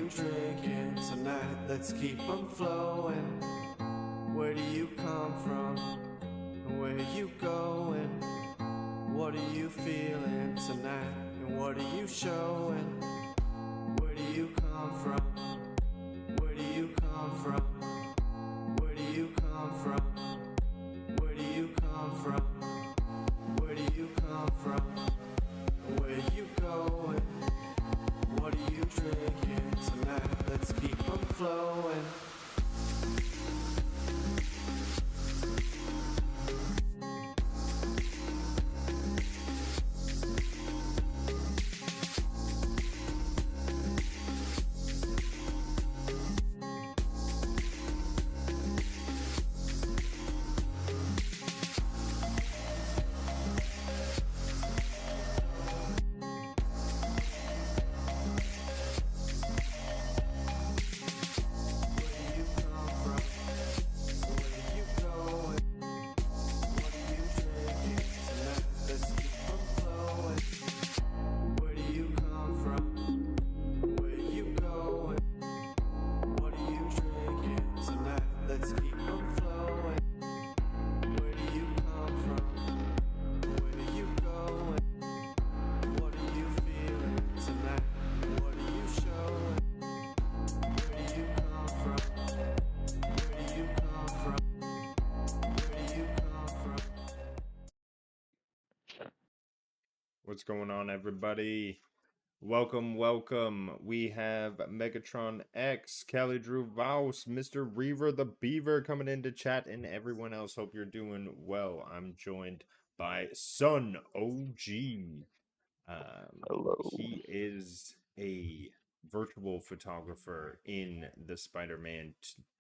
you drinking tonight? Let's keep them flowing. Where do you come from? Where you going? What are you feeling tonight? And what are you showing? Where do you come from? Where do you come from? Where do you come from? Where do you come from? Where do you come from? Where you going? What are you drinking tonight? Let's keep them flowing. What's going on, everybody? Welcome. We have Megatron X, Kelly Drew Vaus, Mr. Reaver the Beaver coming into chat, and everyone else. Hope you're doing well. I'm joined by Sun OG. Hello. He is a virtual photographer in the Spider-Man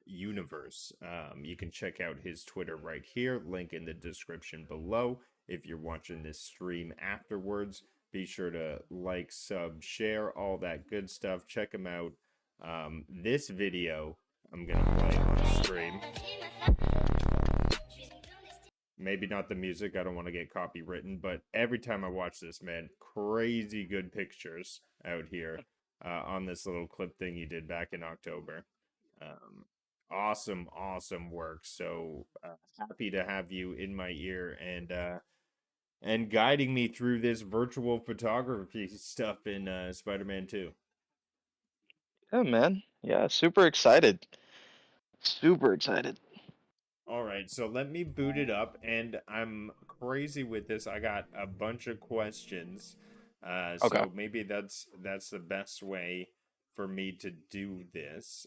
universe. You can check out his Twitter right here, link in the description below. If you're watching this stream afterwards, be sure to like, sub, share, all that good stuff. Check him out. This video I'm gonna play on stream. Maybe not the music, I don't want to get copywritten, but every time I watch this, man, crazy good pictures out here on this little clip thing you did back in October. Awesome work. So happy to have you in my ear and guiding me through this virtual photography stuff in Spider-Man 2. Yeah, man. Yeah, super excited. Super excited. All right, so let me boot it up, and I'm crazy with this. I got a bunch of questions, Okay. so maybe that's the best way for me to do this.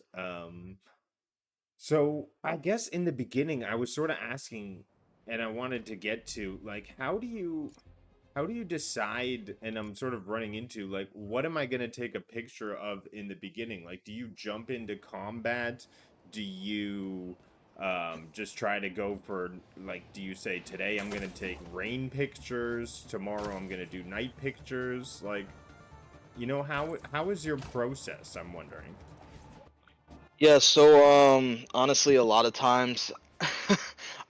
So I guess in the beginning, I was sort of asking, and I wanted to get to like, how do you decide? And I'm sort of running into like, what am I gonna take a picture of in the beginning? Like, do you jump into combat? Do you just try to go for like, do you say today I'm gonna take rain pictures, tomorrow I'm gonna do night pictures? Like, how is your process, I'm wondering? Yeah, so honestly a lot of times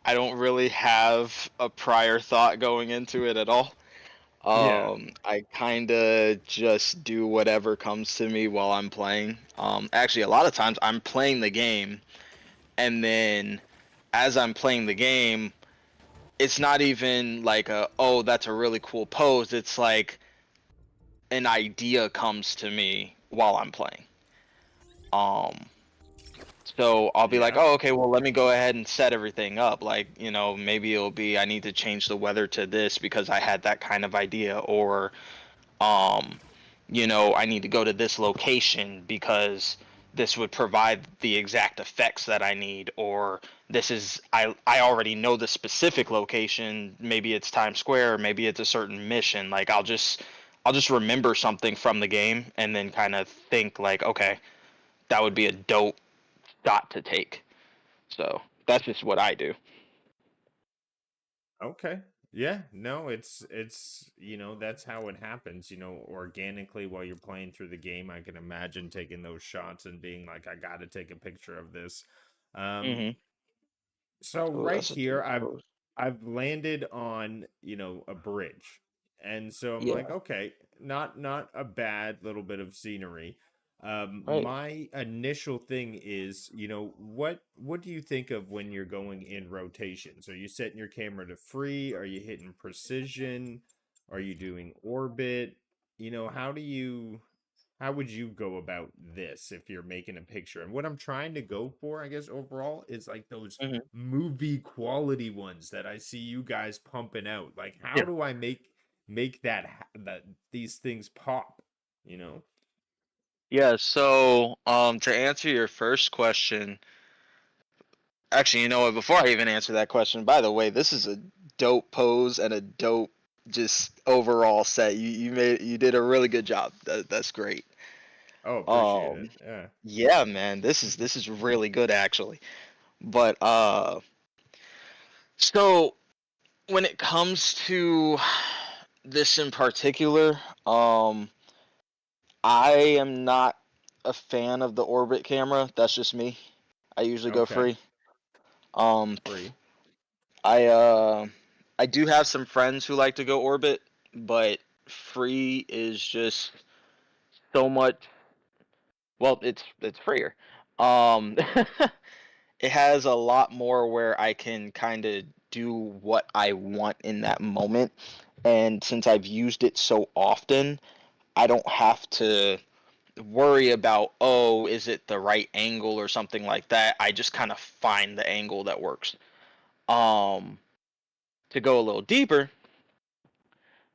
I don't really have a prior thought going into it at all. Yeah. I kind of just do whatever comes to me while I'm playing. Actually a lot of times I'm playing the game, and then as I'm playing the game, it's not even like oh, that's a really cool pose. It's like an idea comes to me while I'm playing. Um, so I'll be like, Yeah. oh, okay, well, let me go ahead and set everything up. Like, maybe it'll be I need to change the weather to this because I had that kind of idea, or, um, I need to go to this location because this would provide the exact effects that I need, or this is I already know the specific location. Maybe it's Times Square, or maybe it's a certain mission. Like I'll just remember something from the game and then kind of think like, okay, that would be a dope shot to take. So that's just what I do. Okay. Yeah, no, it's that's how it happens, organically while you're playing through the game. I can imagine taking those shots and being like, I got to take a picture of this. Um Mm-hmm. so Oh, right that's a here dope I've pose. I've landed on, a bridge. And so I'm like, Yeah. okay, not a bad little bit of scenery. Right. My initial thing is, what do you think of when you're going in rotations? Are you setting your camera to free? Are you hitting precision? Are you doing orbit? How would you go about this if you're making a picture? And what I'm trying to go for, I guess, overall, is like those Hmm. movie quality ones that I see you guys pumping out. Like, how Yeah. do I make that these things pop? You know? Yeah. So, to answer your first question, actually, you know what? Before I even answer that question, by the way, this is a dope pose and a dope just overall set. You did a really good job. That's great. Oh, appreciate it. Um, Yeah. yeah, man, this is really good actually. But so when it comes to this in particular, I am not a fan of the orbit camera. That's just me. I usually go Okay. free. Um, Free. I uh, I do have some friends who like to go orbit, but free is just so much. Well, it's freer. Um, it has a lot more where I can kind of do what I want in that moment, and since I've used it so often, I don't have to worry about, oh, is it the right angle or something like that. I just kind of find the angle that works. Um, to go a little deeper,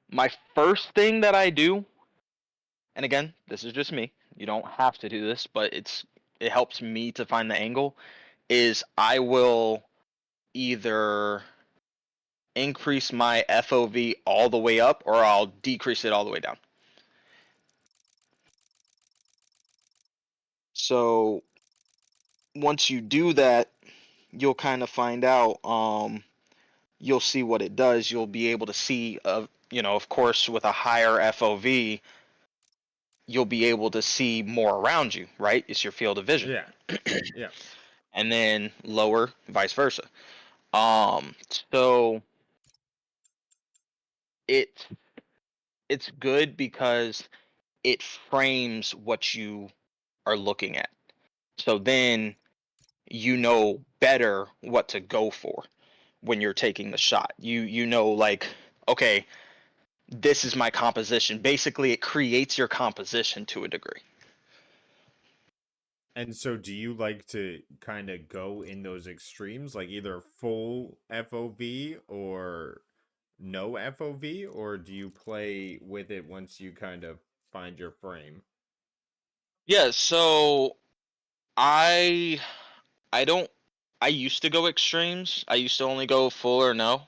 my first thing that I do, and again, this is just me. You don't have to do this, but it helps me to find the angle. Is I will either increase my FOV all the way up or I'll decrease it all the way down. So once you do that, you'll kind of find out. You'll see what it does. You'll be able to see, of course, with a higher FOV, you'll be able to see more around you, right? It's your field of vision. Yeah. Yeah. And then lower, vice versa. Um, so it it's good because it frames what you are looking at. So then you know better what to go for when you're taking the shot. You know, like, okay, this is my composition. Basically, it creates your composition to a degree. And so do you like to kind of go in those extremes, like either full FOV or no FOV, or do you play with it once you kind of find your frame? Yeah, so I I don't I used to go extremes. I used to only go full or no.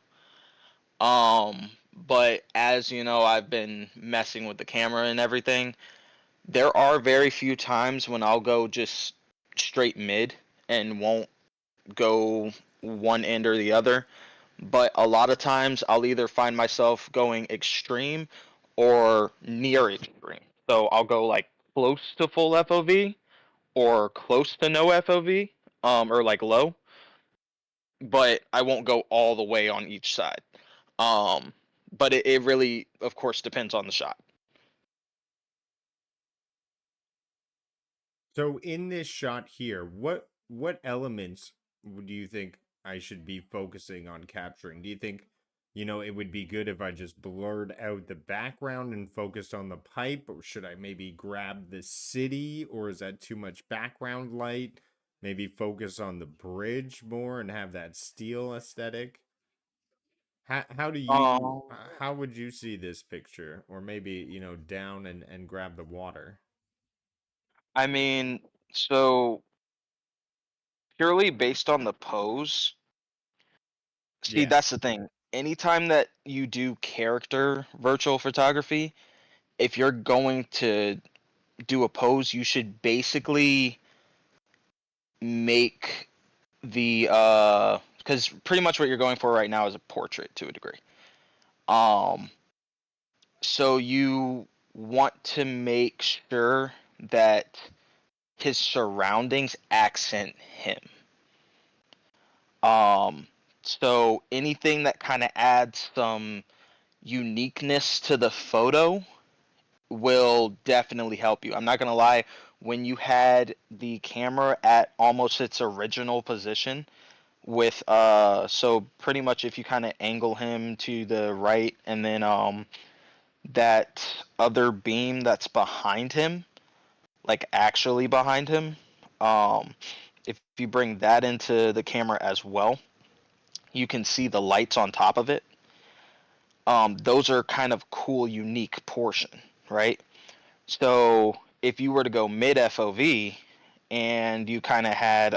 But as you know, I've been messing with the camera and everything. There are very few times when I'll go just straight mid and won't go one end or the other. But a lot of times I'll either find myself going extreme or near extreme. So I'll go like close to full FOV or close to no FOV, or like low, but I won't go all the way on each side. Um, but it really, of course, depends on the shot. So in this shot here, what elements do you think I should be focusing on capturing? Do you think, it would be good if I just blurred out the background and focused on the pipe, or should I maybe grab the city, or is that too much background light? Maybe focus on the bridge more and have that steel aesthetic. Um, How would you see this picture? Or maybe, down and grab the water. I mean, so purely based on the pose, see, Yeah. that's the thing. Anytime that you do character virtual photography, if you're going to do a pose, you should basically make the because pretty much what you're going for right now is a portrait to a degree. Um, so you want to make sure that his surroundings accent him. Um, so anything that kind of adds some uniqueness to the photo will definitely help you. I'm not gonna lie. when you had the camera at almost its original position with so pretty much if you kind of angle him to the right and then that other beam that's behind him, like actually behind him, um if you bring that into the camera as well, you can see the lights on top of it. Those are kind of cool, unique portion, right? So if you were to go mid FOV and you kind of had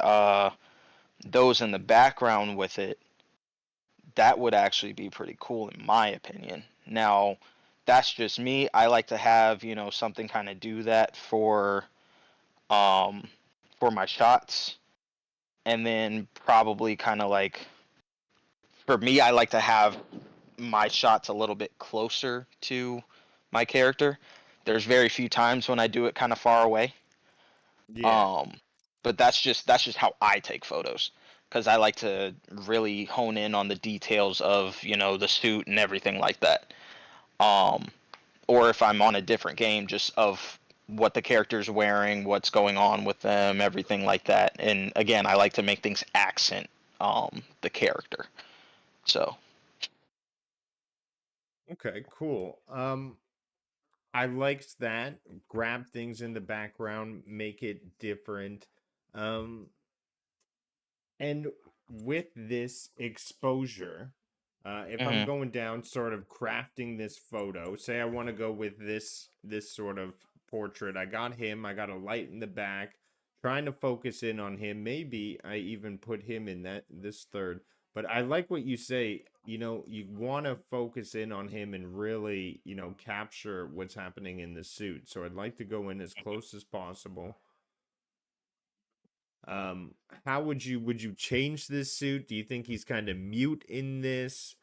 those in the background with it, that would actually be pretty cool in my opinion. Now, that's just me. I like to have, something kind of do that um for my shots, and then probably kind of like for me I like to have my shots a little bit closer to my character. There's very few times when I do it kind of far away. Yeah. Um, but that's just how I take photos because I like to really hone in on the details of the suit and everything like that. Um, or if I'm on a different game, just of what the character's wearing, what's going on with them, everything like that. And again, I like to make things accent the character. So Okay, cool. I liked that. Grab things in the background, make it different. Um, and with this exposure, if I'm mhm, going down, sort of crafting this photo, say I want to go with this sort of portrait. I got him. I got a light in the back, trying to focus in on him. Maybe I even put him in this third. But I like what you say. You want to focus in on him and really, capture what's happening in the suit. So I'd like to go in as close as possible. Um, how would you change this suit? Do you think he's kind of mute in this?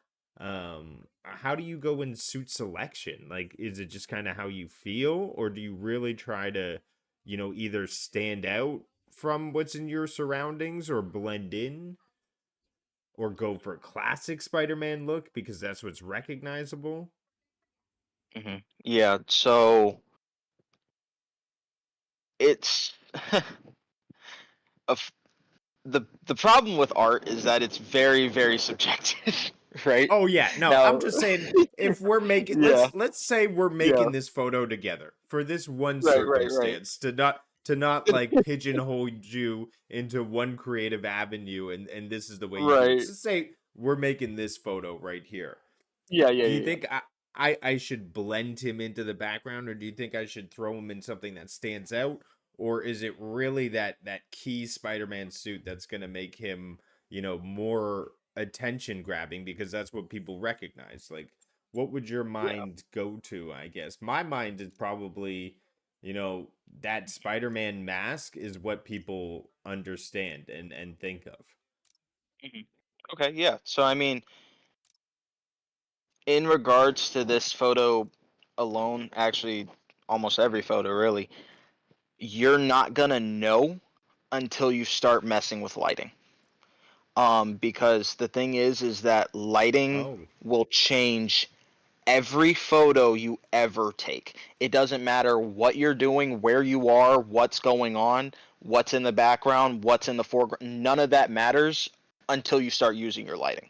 How do you go in suit selection? Like, is it just kind of how you feel, or do you really try to, either stand out from what's in your surroundings or blend in, or go for a classic Spider-Man look because that's what's recognizable? yeah. So it's a the problem with art is that it's very very subjective, right? Oh yeah, no, I'm Now, just saying if we're making yeah, let's say we're yeah, making this photo together for this one right, right, right. circumstance to not like pigeonhole you into one creative avenue and this is the way you do it. Right. Just say we're making this photo right here. Yeah, yeah, Do you yeah, yeah. think I should blend him into the background, or do you think I should throw him in something that stands out, or is it really that key Spider-Man suit that's going to make him, more attention grabbing because that's what people recognize? Like, what would your Yeah. mind go to? I guess my mind is probably, that Spider-Man mask is what people understand and think of. Mhm. Okay, yeah. So I mean, in regards to this photo alone, actually almost every photo really, you're not gonna know until you start messing with lighting. Because the thing is that lighting Oh, will change every photo you ever take. It doesn't matter what you're doing, where you are, what's going on, what's in the background, what's in the foreground. None of that matters until you start using your lighting.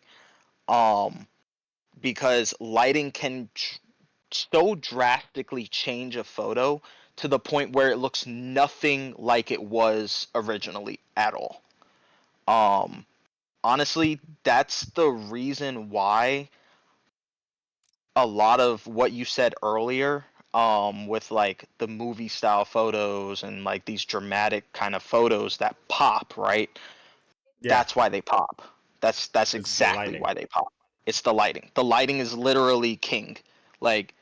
Um, because lighting can so drastically change a photo to the point where it looks nothing like it was originally at all. Um, Honestly, that's the reason why a lot of what you said earlier, with like the movie style photos and like these dramatic kind of photos that pop, right? yeah, That's why they pop. That's it's the exactly lighting. why they pop. It's the lighting. The lighting is literally king. Like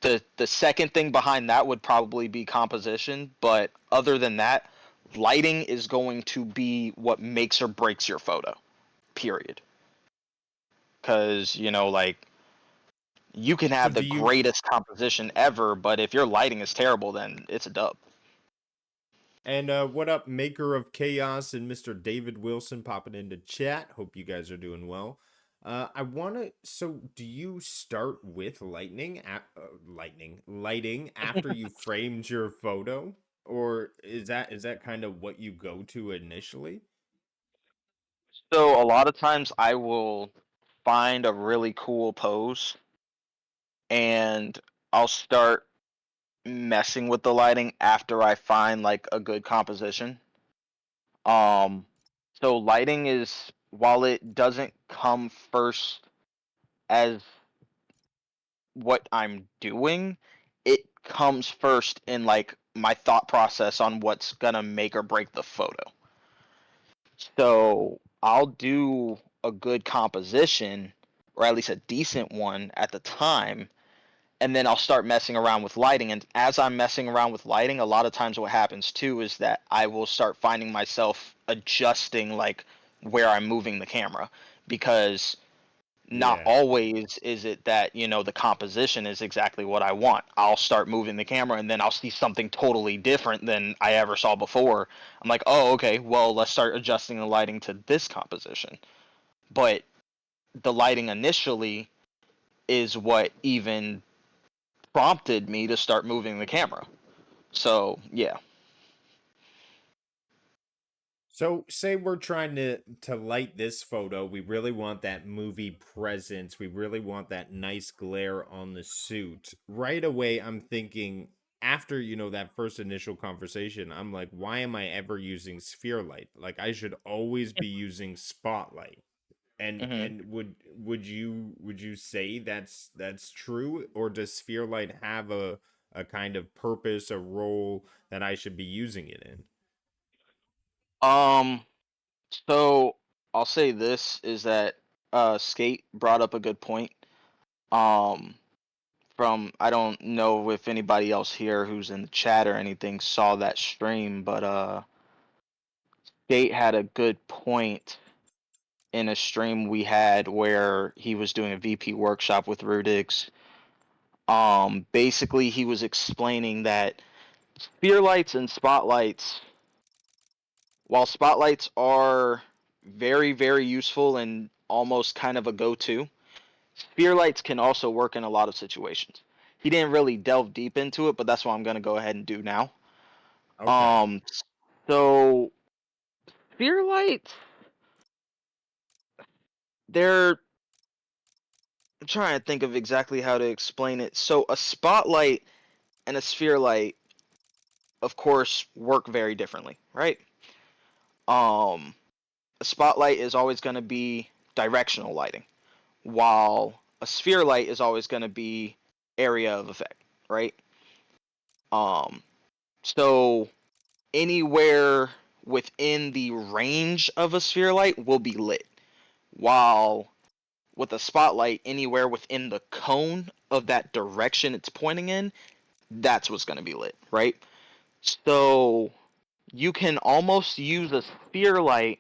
the second thing behind that would probably be composition, but other than that, lighting is going to be what makes or breaks your photo. Period. Cuz like you can So have the do you greatest composition ever, but if your lighting is terrible, then it's a dub. And what up, Maker of Chaos and Mr. David Wilson popping into chat. Hope you guys are doing well. I want to. So, do you start with lighting after you framed your photo, or is that kind of what you go to initially? So a lot of times I will find a really cool pose and I'll start messing with the lighting after I find like a good composition. Um, so lighting is, while it doesn't come first as what I'm doing, it comes first in like my thought process on what's gonna make or break the photo. So I'll do a good composition, or at least a decent one at the time, and then I'll start messing around with lighting. And as I'm messing around with lighting, a lot of times what happens too is that I will start finding myself adjusting like where I'm moving the camera, because not Yeah. always is it that, the composition is exactly what I want. I'll start moving the camera and then I'll see something totally different than I ever saw before. I'm like, oh, okay, well, let's start adjusting the lighting to this composition. But the lighting initially is what even prompted me to start moving the camera. So, yeah. So say we're trying to light this photo. We really want that movie presence. We really want that nice glare on the suit. Right away I'm thinking, after that first initial conversation, I'm like, why am I ever using sphere light? Like, I should always be using spotlight. And hmm and would you say that's true, or does sphere light have a kind of purpose, a role that I should be using it in? Um, so I'll say this is that Skate brought up a good point. Um, from, I don't know if anybody else here who's in the chat or anything saw that stream, but Skate had a good point in a stream we had where he was doing a VP workshop with Rudiggz. Basically he was explaining that sphere lights and spotlights, while spotlights are very, very useful and almost kind of a go-to, sphere lights can also work in a lot of situations. He didn't really delve deep into it, but that's what I'm going to go ahead and do now. Okay. Um, so sphere lights, they're, I'm trying to think of exactly how to explain it. So a spotlight and a sphere light, of course, work very differently, right? Um, a spotlight is always going to be directional lighting, while a sphere light is always going to be area of effect, right? Um, so anywhere within the range of a sphere light will be lit, while with a spotlight, anywhere within the cone of that direction it's pointing in, that's what's going to be lit, right? So you can almost use a sphere light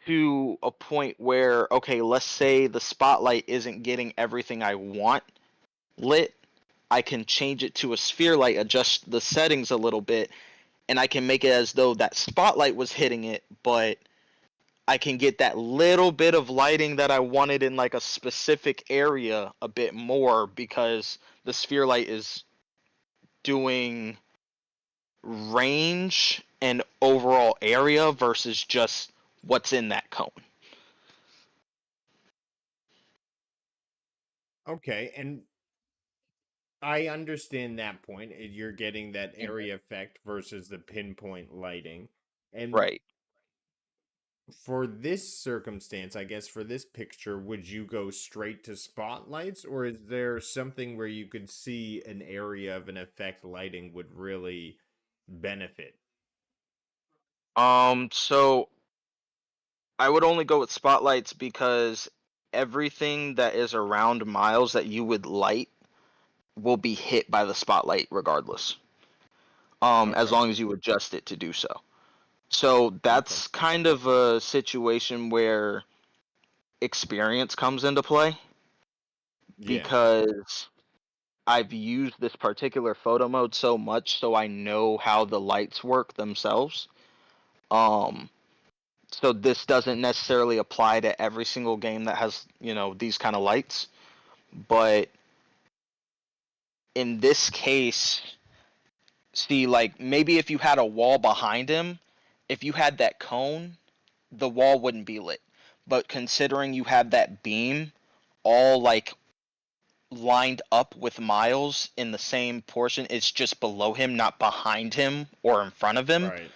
to a point where, okay, let's say the spotlight isn't getting everything I want lit. I can change it to a sphere light, adjust the settings a little bit, and I can make it as though that spotlight was hitting it, but I can get that little bit of lighting that I wanted in like a specific area a bit more, because the sphere light is doing range and overall area versus just what's in that cone. Okay, and I understand that point. You're getting that Mhm. area effect versus the pinpoint lighting. And Right. for this circumstance, I guess for this picture, would you go straight to spotlights, or is there something where you could see an area of an effect lighting would really benefit? So I would only go with spotlights because everything that is around Miles that you would light will be hit by the spotlight regardless. As Okay. long as you adjust it to do so. So Okay. that's kind of a situation where experience comes into play, Yeah. because I've used this particular photo mode so much so I know how the lights work themselves. Um so this doesn't necessarily apply to every single game that has, these kind of lights, but in this case See, like maybe if you had a wall behind him, if you had that cone, the wall wouldn't be lit. But considering you have that beam all like lined up with Miles in the same portion, it's just below him, not behind him or in front of him. Right.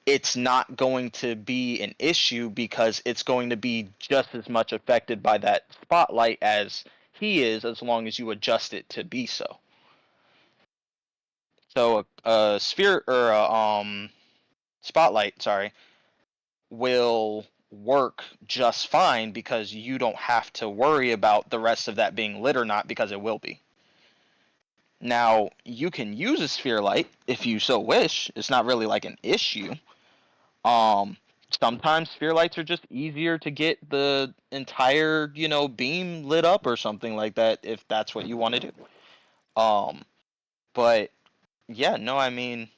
It's not going to be an issue because it's going to be just as much affected by that spotlight as he is, as long as you adjust it to be so. So a sphere or a spotlight, sorry, will work just fine because you don't have to worry about the rest of that being lit or not, because it will be. Now, you can use a sphere light if you so wish. It's not really like an issue. Um, Sometimes sphere lights are just easier to get the entire, beam lit up or something like that if that's what you want to do. But yeah, no, I mean,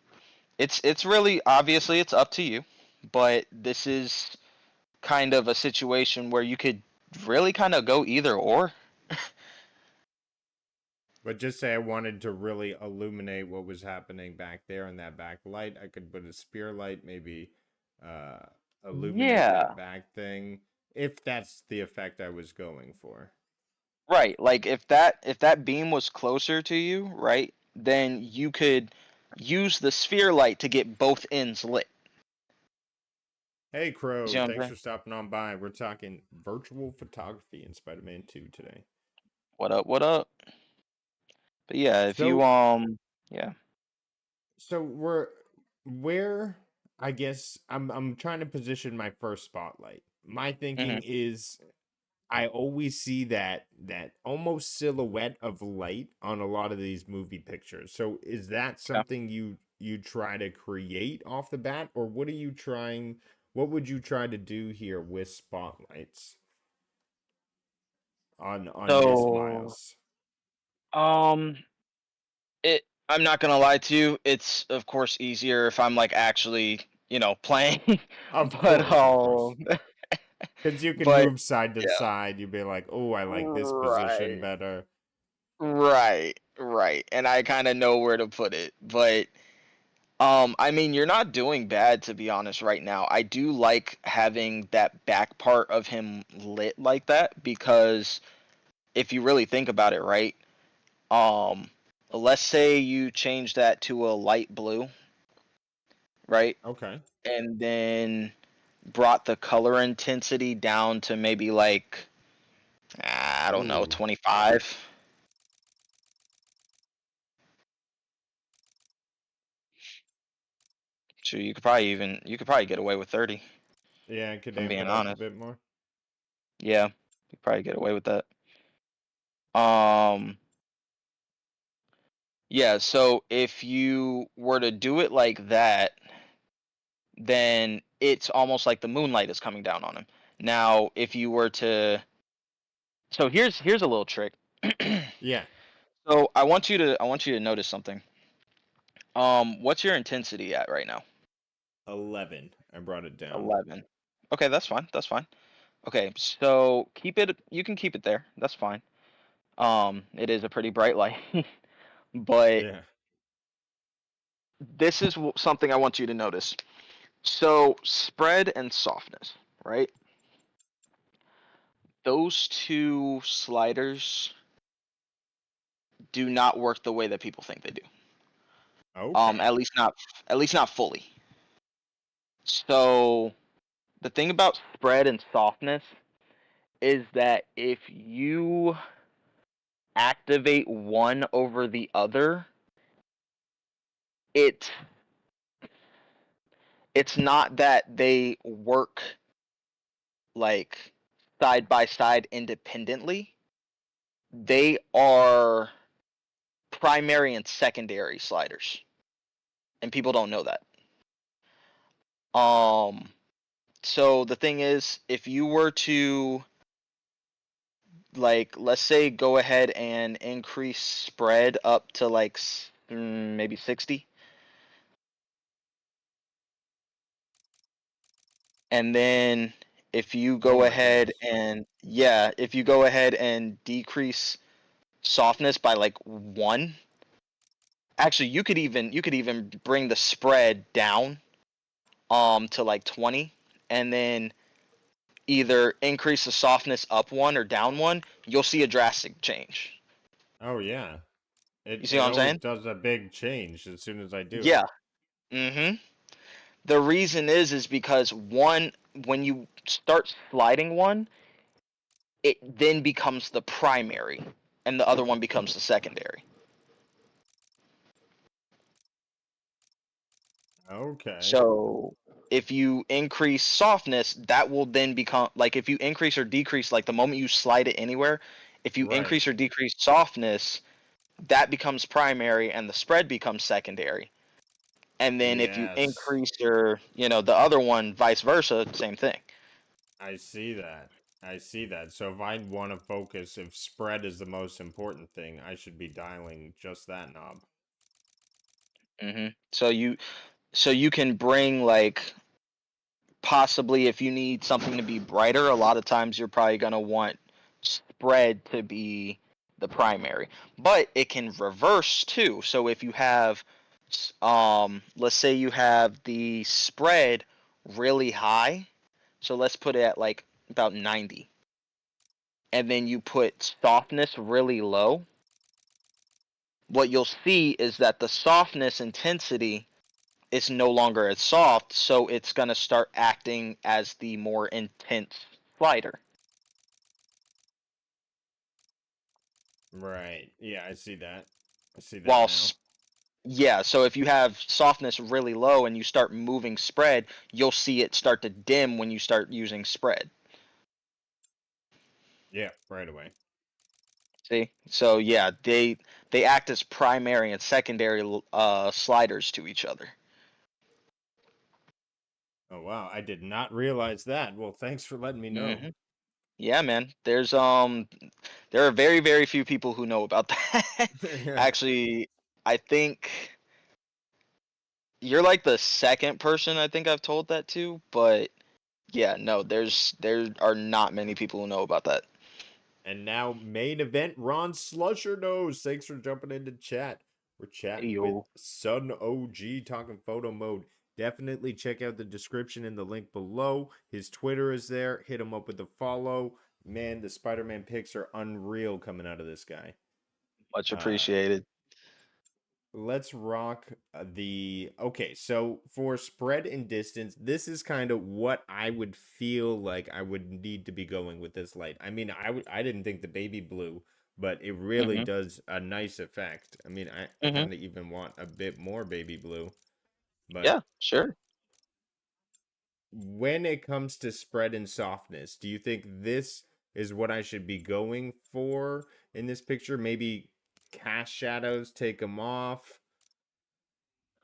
it's really, obviously it's up to you, but this is kind of a situation where you could really kind of go either or. But just say I wanted to really illuminate what was happening back there in that back light, I could put a spear light, maybe uh, illuminate that Yeah, back thing, if that's the effect I was going for. right. Like if that beam was closer to you, right, then you could use the sphere light to get both ends lit. Hey You see Crow, what I'm thanks saying? for stopping on by. We're talking virtual photography in Spider-Man 2 today. What up? What up? But yeah, if you So yeah. so we're where I guess I'm trying to position my first spotlight. My thinking Hmm. is I always see that almost silhouette of light on a lot of these movie pictures. So is that Okay. something you try to create off the bat, or what would you try to do here with spotlights on Miss So Miles? um it I'm not gonna lie to you, it's of course easier if I'm like actually, playing. Of but course, of course. Because you can but move side to yeah. side. You'd be like, oh, I like this position Right. better. Right. And I kind of know where to put it. But I mean, you're not doing bad, to be honest right now. I do like having that back part of him lit like that because if you really think about it, right? Um let's say you change that to a light blue, right? Okay. And then brought the color intensity down to maybe like, I don't know, Ooh. 25. So you could probably get away with 30, Yeah, I could if I'm amp being it up a honest. bit more. Yeah, you could probably get away with that. Um, yeah, so if you were to do it like that, then it's almost like the moonlight is coming down on him. Now, if you were to, so here's a little trick. Yeah. So I want you to notice something. What's your intensity at right now? 11. I brought it down. 11. Okay, that's fine. That's fine. Okay, so you can keep it there. That's fine. It is a pretty bright light. But Yeah. this is something I want you to notice. So, spread and softness, right? Those two sliders do not work the way that people think they do. Okay. At least not fully. So, the thing about spread and softness is that if you activate one over the other, it it's not that they work like side by side independently. They are primary and secondary sliders, and people don't know that. Um, so the thing is, if you were to, like, let's say, go ahead and increase spread up to like maybe 60, and then if you Oh go my ahead goodness. and yeah, if you go ahead and decrease softness by like 1, actually you could even bring the spread down to like 20, and then either increase the softness up one or down one. You'll see a drastic change. Oh yeah. You see It what I'm always saying? does a big change as soon as I do it. Yeah. Mm-hmm. The reason is because one, when you start sliding one, it then becomes the primary, and the other one becomes the secondary. Okay. So if you increase softness, that will then become like if you increase or decrease, like the moment you slide it anywhere, if you Right. increase or decrease softness, that becomes primary and the spread becomes secondary. And then if you Yes. increase your, the other one, vice versa, same thing. I see that. I see that. So if I want to focus, if spread is the most important thing, I should be dialing just that knob. So you can bring like possibly if you need something to be brighter, a lot of times you're probably going to want spread to be the primary. But it can reverse too. So if you have let's say you have the spread really high, so let's put it at like about 90. And then you put softness really low. What you'll see is that the softness intensity is no longer as soft, so it's going to start acting as the more intense slider. Right. Yeah, I see that. I see that While, now. yeah, so if you have softness really low and you start moving spread, you'll see it start to dim when you start using spread. Yeah, right away. See? So yeah, they act as primary and secondary sliders to each other. Oh wow, I did not realize that. Well, thanks for letting me know. hmm Yeah, man. There are very very few people who know about that. Yeah. Actually, I think you're like the second person I think I've told that to, but yeah, no, there are not many people who know about that. And now, main event, Ron Slusher knows. Thanks for jumping into chat. We're chatting with Yo, Sun OG talking photo mode. Definitely check out the description and the link below. His Twitter is there. Hit him up with a follow. Man, the Spider-Man pics are unreal coming out of this guy. much Uh, appreciated. let's rock the okay, so for spread and distance, this is kind of what I would feel like I would need to be going with this light. I mean, I didn't think the baby blue, but it really hmm does a nice effect. I mean, I hmm kind of even want a bit more baby blue, but Yeah, sure. when it comes to spread and softness, do you think this is what I should be going for in this picture? Maybe cast shadows, take them off.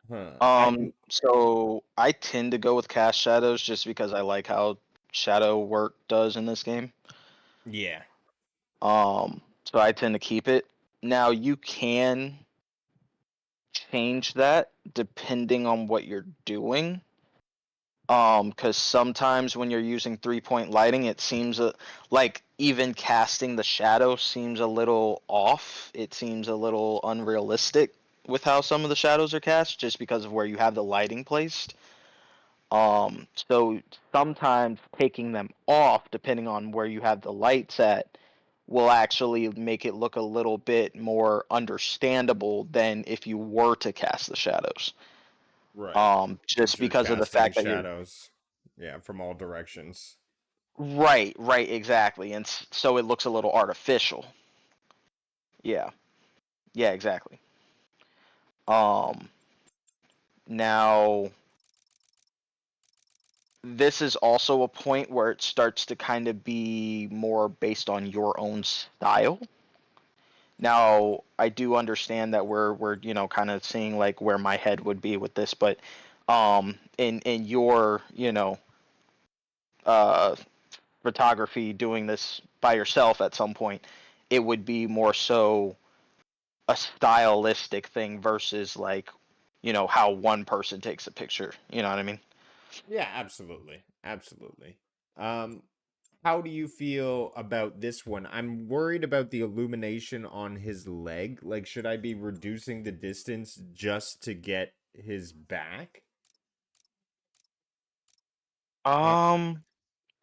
Huh. So I tend to go with cast shadows just because I like how shadow work does in this game. Yeah. So I tend to keep it. Now you can change that depending on what you're doing. Because sometimes when you're using 3-point lighting, it seems like even casting the shadow seems a little off. It seems a little unrealistic with how some of the shadows are cast, just because of where you have the lighting placed. So sometimes taking them off, depending on where you have the lights at, will actually make it look a little bit more understandable than if you were to cast the shadows. Right. Since Just you're because of the casting fact that you're shadows, yeah, from all directions. right, exactly, and so it looks a little artificial. Yeah, yeah, exactly. Um, Now this is also a point where it starts to kind of be more based on your own style. Now, I do understand that we're kind of seeing like where my head would be with this, but in your uh photography doing this by yourself at some point, it would be more so a stylistic thing versus like how one person takes a picture. You know what I mean? Yeah, absolutely. Absolutely. Um, how do you feel about this one? I'm worried about the illumination on his leg. Like, should I be reducing the distance just to get his back? Uh, Um.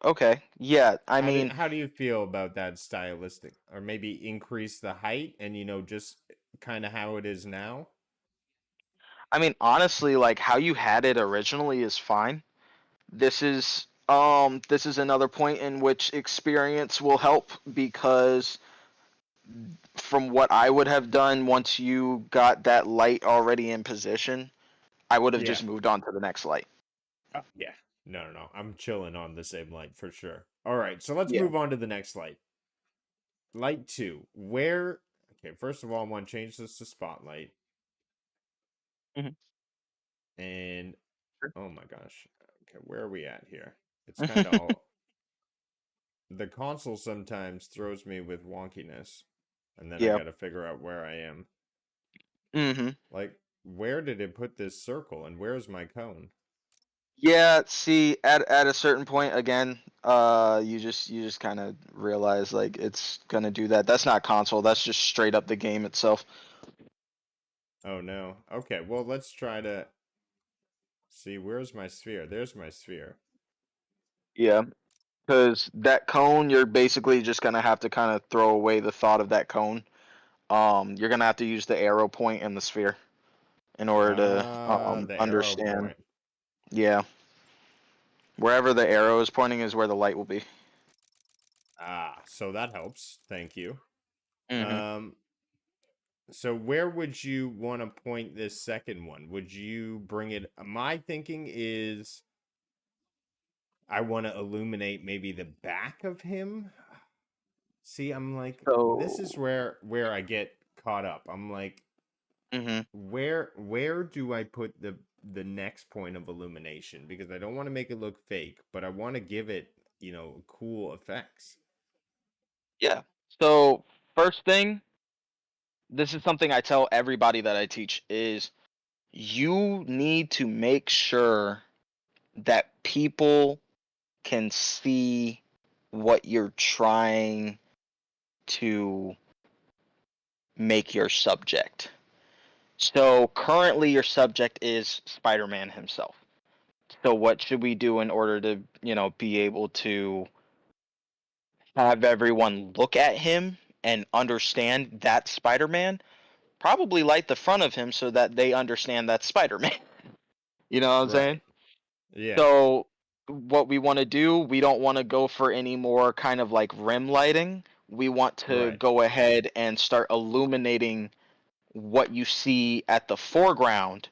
Okay. Yeah. I mean, how do you feel about that stylistic? Or maybe increase the height and, just kind of how it is now? honestly, like how you had it originally is fine. This is another point in which experience will help because from what I would have done once you got that light already in position, I would have Yeah. just moved on to the next light. Yeah. No, no, no. I'm chilling on the same light for sure. All right, so let's Yeah. move on to the next light. Light 2. Where Okay, first of all, I want to change this to spotlight. Mhm. And oh my gosh. Okay, where are we at here? It's kind of Mhm. all the console sometimes throws me with wonkiness, and then I Yeah. got to figure out where I am. Mhm. Like, where did it put this circle and where's my cone? Yeah, see, at a certain point again, you just kind of realize like it's gonna do that. That's not console. That's just straight up the game itself. Oh no. Okay, well, let's try to see where's my sphere. There's my sphere. Yeah, because that cone, you're basically just gonna have to kind of throw away the thought of that cone. You're gonna have to use the arrow point in the sphere in order to The arrow understand. point. Yeah, wherever the arrow is pointing is where the light will be. So that helps. Thank you. Hmm. Um, so where would you want to point this second one? Would you bring it? My thinking is I want to illuminate maybe the back of him. See, I'm like, this is So, where I get caught up. I'm like, hmm where do I put the next point of illumination? Because I don't want to make it look fake, but I want to give it, cool effects. yeah. So first thing, this is something I tell everybody that I teach is you need to make sure that people can see what you're trying to make your subject. So currently your subject is Spider-Man himself. So what should we do in order to, be able to have everyone look at him and understand that Spider-Man? Probably light the front of him so that they understand that Spider-Man. You know what I'm saying? Right. Yeah. So what we want to do, we don't want to go for any more kind of like rim lighting. We want to Right. go ahead and start illuminating what you see at the foreground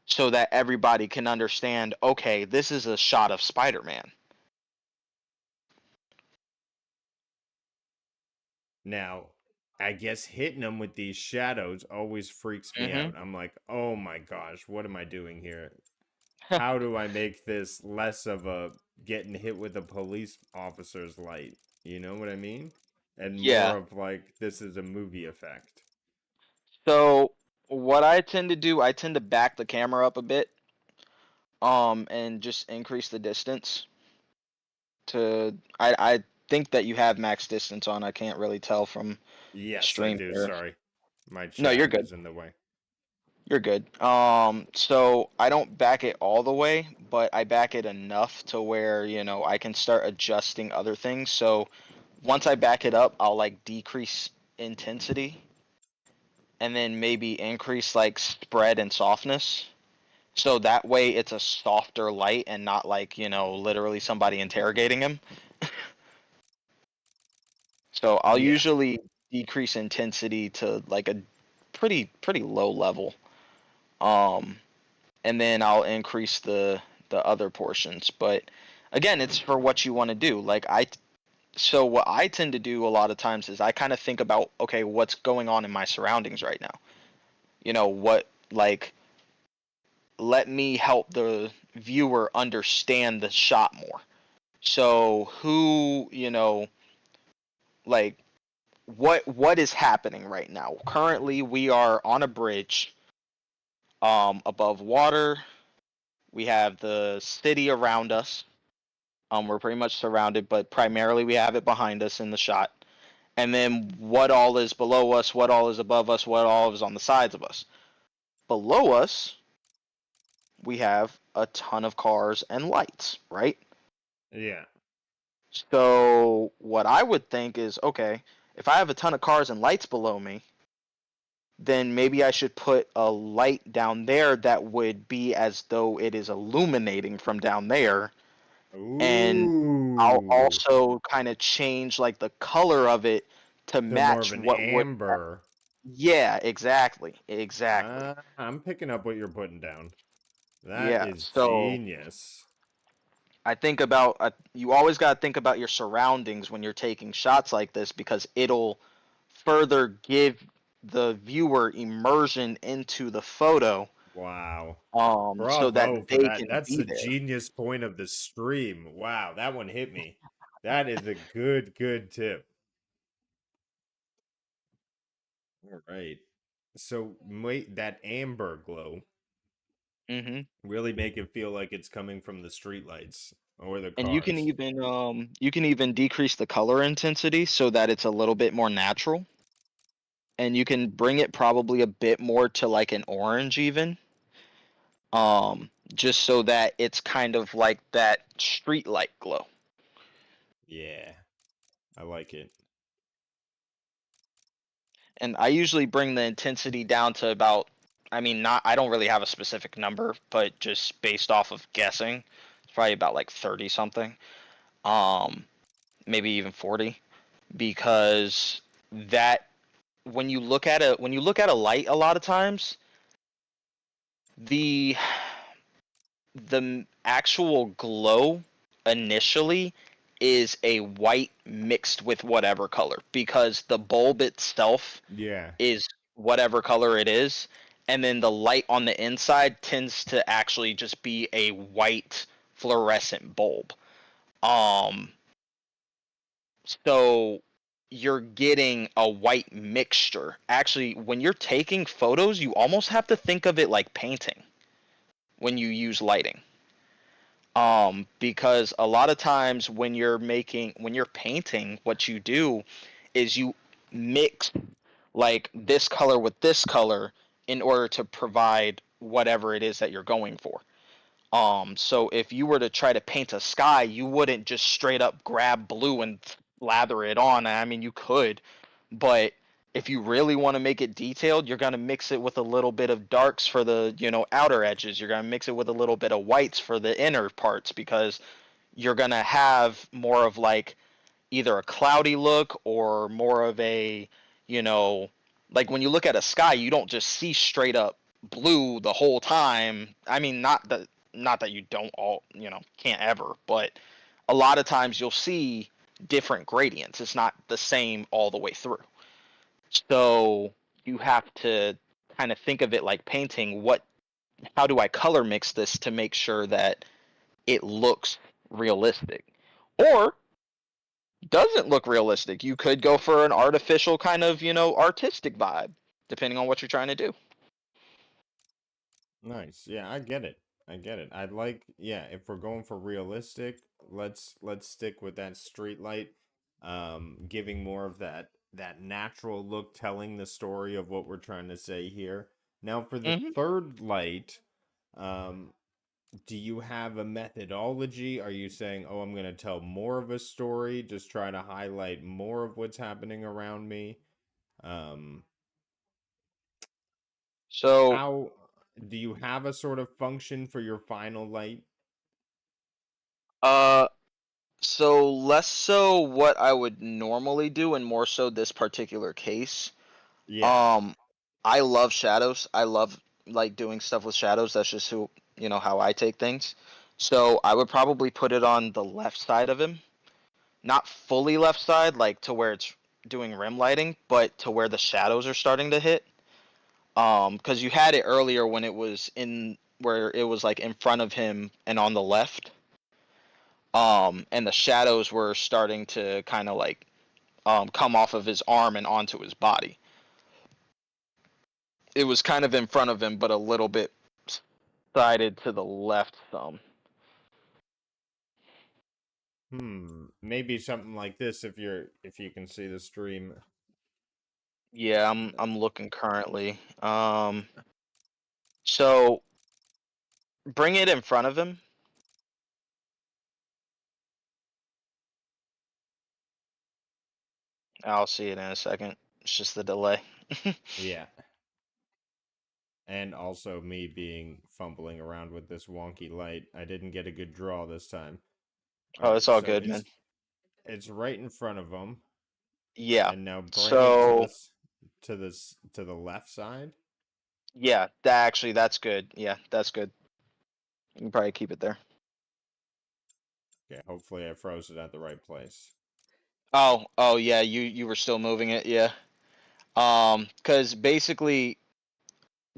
so that everybody can understand, okay, this is a shot of Spider-Man. Now, I guess hitting them with these shadows always freaks me Mhm. out. I'm like, oh my gosh, what am I doing here? How do I make this less of a getting hit with a police officer's light? You know what I mean? And more Yeah. of like, this is a movie effect. So what I tend to do, I tend to back the camera up a bit and just increase the distance to I think that you have max distance on. I can't really tell from Yes, I stream do. here. Sorry. My No, you're chat good. is in the way. You're good. So I don't back it all the way, but I back it enough to where, I can start adjusting other things. So once I back it up, I'll like decrease intensity and then maybe increase like spread and softness. So that way it's a softer light and not like, literally somebody interrogating him. So I'll Yeah. usually decrease intensity to like a pretty low level. Um and then I'll increase the other portions. But again, it's for what you want to do. So what I tend to do a lot of times is I kind of think about, okay, what's going on in my surroundings right now. What like let me help the viewer understand the shot more. So who, like what is happening right now? Currently we are on a bridge above water. We have the city around us. We're pretty much surrounded, but primarily we have it behind us in the shot. And then what all is below us, what all is above us, what all is on the sides of us. Below us, we have a ton of cars and lights, right? Yeah. So what I would think is, okay, if I have a ton of cars and lights below me, then maybe I should put a light down there that would be as though it is illuminating from down there. And I'll Ooh. also kind of change like the color of it to To more of match an what would. amber. Yeah, exactly. Exactly. I'm picking up what you're putting down. That Yeah. is So genius. I think about you always got to think about your surroundings when you're taking shots like this because it'll further give the viewer immersion into the photo Wow. so that Bravo for they that. can That's be the there. genius point of the stream. Wow, that one hit me. That is a good tip. All right. So wait, that amber glow Hmm. really make it feel like it's coming from the streetlights or the And cars. you can even decrease the color intensity so that it's a little bit more natural. And you can bring it probably a bit more to like an orange even. Just so that it's kind of like that street light glow. Yeah, I like it. And I usually bring the intensity down to about, I mean, not, I don't really have a specific number, but just based off of guessing, it's probably about like 30 something, um, maybe even 40, because that when you look at a light, a lot of times the actual glow initially is a white mixed with whatever color because the bulb itself Yeah. is whatever color it is, and then the light on the inside tends to actually just be a white fluorescent bulb. Um, so you're getting a white mixture. Actually, when you're taking photos, you almost have to think of it like painting when you use lighting. Because a lot of times when you're painting, what you do is you mix like this color with this color in order to provide whatever it is that you're going for. So if you were to try to paint a sky, you wouldn't just straight up grab blue and lather it on. I mean, you could, but if you really want to make it detailed, you're going to mix it with a little bit of darks for the, outer edges. You're going to mix it with a little bit of whites for the inner parts because you're going to have more of like either a cloudy look or more of a, you know, like when you look at a sky, you don't just see straight up blue the whole time. I mean, not that you don't all, can't ever, but a lot of times you'll see different gradients. It's not the same all the way through. So you have to kind of think of it like painting. How do I color mix this to make sure that it looks realistic? Or doesn't look realistic. You could go for an artificial kind of, artistic vibe, depending on what you're trying to do. Nice. Yeah, I get it. I get it. I'd like, yeah, if we're going for realistic, let's stick with that street light, giving more of that natural look, telling the story of what we're trying to say here. Now for the Hmm. third light, um, do you have a methodology? Are you saying, "Oh, I'm going to tell more of a story, just try to highlight more of what's happening around me?" Um, So, how do you have a sort of function for your final light? uh, so less so what I would normally do, and more so this particular case. Yeah. Um, I love shadows. I love like doing stuff with shadows. That's just how I take things. So I would probably put it on the left side of him, not fully left side, like to where it's doing rim lighting, but to where the shadows are starting to hit. Because you had it earlier when it was in where it was like in front of him and on the left. And the shadows were starting to kind of like come off of his arm and onto his body. It was kind of in front of him, but a little bit sided to the left some. Maybe something like this if you can see the stream. Yeah, I'm looking currently. So bring it in front of him. I'll see it in a second. It's just the delay. Yeah. And also me being fumbling around with this wonky light. I didn't get a good draw this time. All Oh, it's right, all so good, man. it's right in front of him, Yeah. and now bring it to So the left side. yeah, that's good. Yeah, that's good. You can probably keep it there. Okay, hopefully I froze it at the right place. Oh yeah, you were still moving it, yeah. Because basically,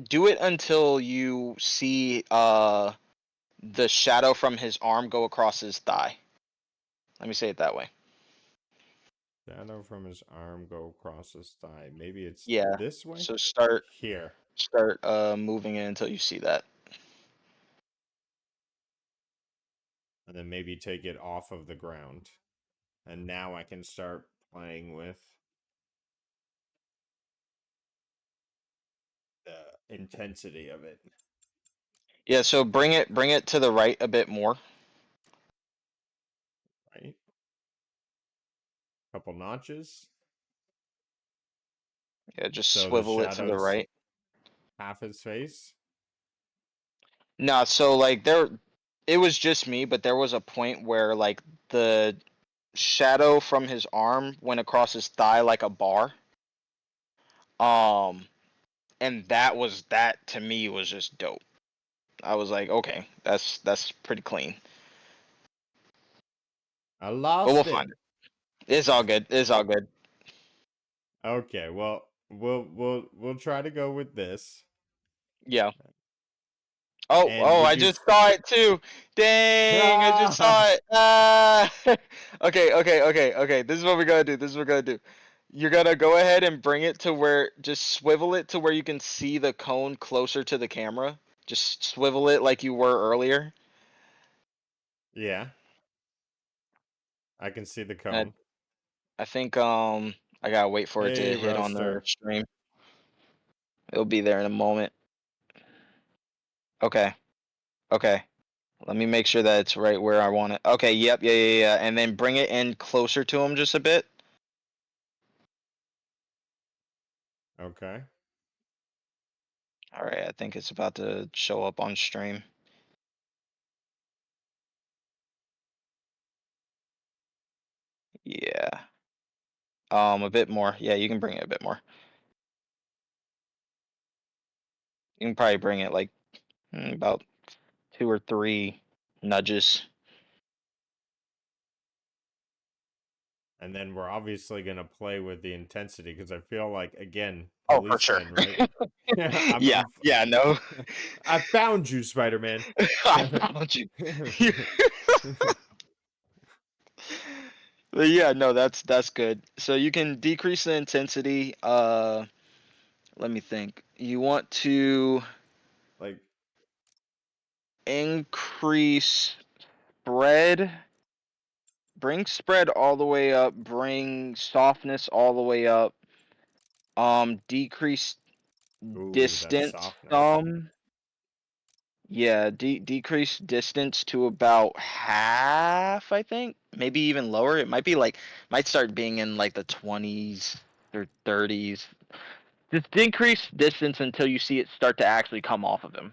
do it until you see the shadow from his arm go across his thigh. Let me say it that way. Shadow from his arm go across his thigh. Maybe it's Yeah. this way? So start Here. moving it until you see that. And then maybe take it off of the ground. And now I can start playing with the intensity of it. Yeah, so bring it to the right a bit more. Right? Couple notches. Yeah, just So the swivel it to the shadow's right. half his face. No, so like it was just me, but there was a point where like the shadow from his arm went across his thigh like a bar. Um, and that to me was just dope. I was like, okay, that's pretty clean. I But we'll lost find it. it. It's all good. It's all good. Okay, well, we'll try to go with this. Yeah. Oh, And oh, would I you just saw it too. Dang, I just saw it. Okay. This is what we're gonna do. This is what we're gonna do. You're gonna go ahead and bring it to where, just swivel it to where you can see the cone closer to the camera. Just swivel it like you were earlier. Yeah, I can see the And cone. I think I gotta wait for it Hey, to hit on the Roaster. stream. It'll be there in a moment. Okay. Okay. Let me make sure that it's right where I want it. Okay, yep, yeah. And then bring it in closer to him just a bit. Okay. All right, I think it's about to show up on stream. Yeah. A bit more. Yeah, you can bring it a bit more. You can probably bring it like about 2 or 3 nudges. And then we're obviously going to play with the intensity because I feel like, again, Oh, for sure. policeman, right? I'm, Yeah, I'm, yeah, no. I found you, Spider-Man. I found you. But yeah, no, that's good. So you can decrease the intensity. Let me think. You want to Like, increase spread. Bring spread all the way up. Bring softness all the way up. Decrease ooh, that distance softness. some. Yeah, decrease distance to about half, I think. Maybe even lower. It might be like, might start being in like the 20s or 30s. Just decrease distance until you see it start to actually come off of him.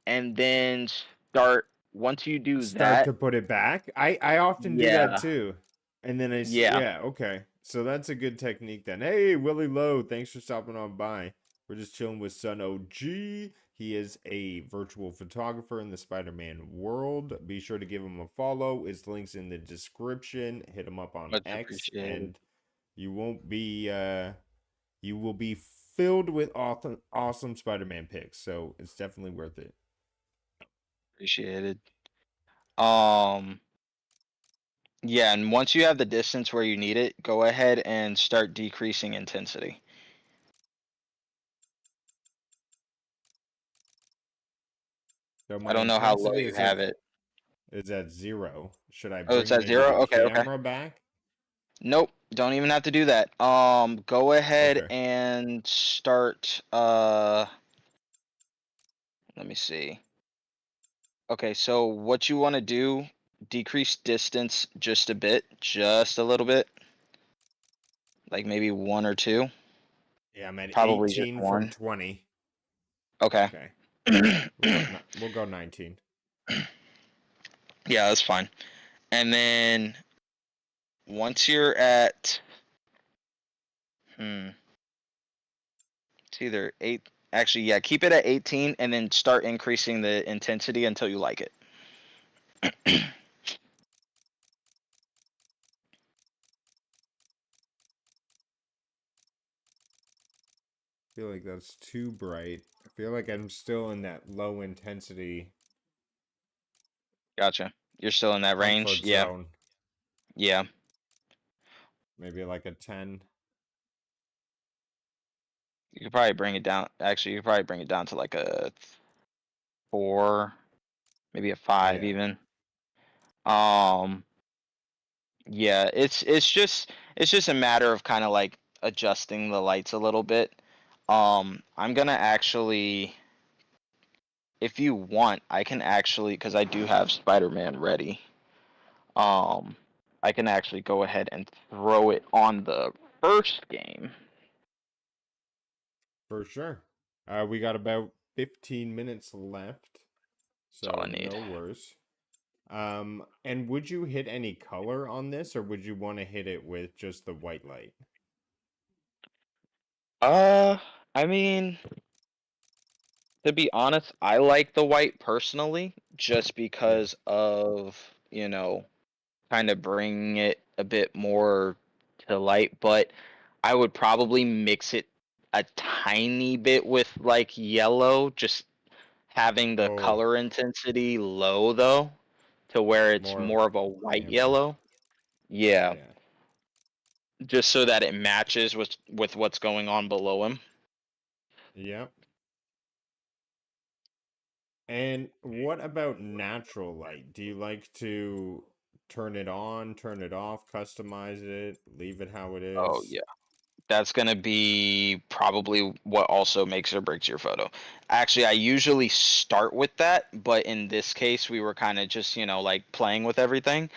And then start, once you do Start that, to put it back. I often do that yeah, too. And then yeah, yeah, okay. So that's a good technique then. Hey, Willie Lowe, thanks for stopping on by. We're just chilling with Sun OG. He is a virtual photographer in the Spider-Man world. Be sure to give him a follow. His link's in the description. Hit him up on much X appreciated. and you won't be you will be filled with awesome Spider-Man pics. So it's definitely worth it. Appreciated. Um, yeah, and once you have the distance where you need it, go ahead and start decreasing intensity. So I my don't know how low intensity you is have like it. is at 0. Should I Oh, it's bring at maybe the 0. Okay, okay. camera back? Nope, don't even have to do that. Go ahead Okay. and start. Let me see. Okay, so what you want to do, decrease distance just a bit, just a little bit, like maybe 1 or 2, Yeah, I'm at probably just 18 from 1. 20. Okay. Okay. We'll go 19. Yeah, that's fine. And then once you're at, it's either 8. Actually, yeah, keep it at 18, and then start increasing the intensity until you like it. I feel like that's too bright. I feel like I'm still in that low intensity Gotcha. You're still in that range? comfort Yeah. zone. Yeah. Maybe like a 10. You could probably bring it down. Actually, you could probably bring it down to like a 4, maybe a 5 Yeah. even. Um, yeah, it's just a matter of kind of like adjusting the lights a little bit. I'm gonna actually, if you want, I can actually, because I do have Spider-Man ready. Um, I can actually go ahead and throw it on the first game. For sure. We got about 15 minutes left, That's all so I need. no worries. And would you hit any color on this, or would you want to hit it with just the white light? Uh, I mean, to be honest, I like the white personally, just Yeah. because of, kind of bringing it a bit more to light, but I would probably mix it a tiny bit with like yellow, just having the Oh, color intensity low though, to where it's more more of a white amber. yellow. Yeah, Yeah. just so that it matches with what's going on below him. Yep. And what about natural light? Do you like to turn it on, turn it off, customize it, leave it how it Oh is? yeah. That's gonna be probably what also makes or breaks your photo. Actually, I usually start with that, but in this case, we were kind of just, like playing with everything.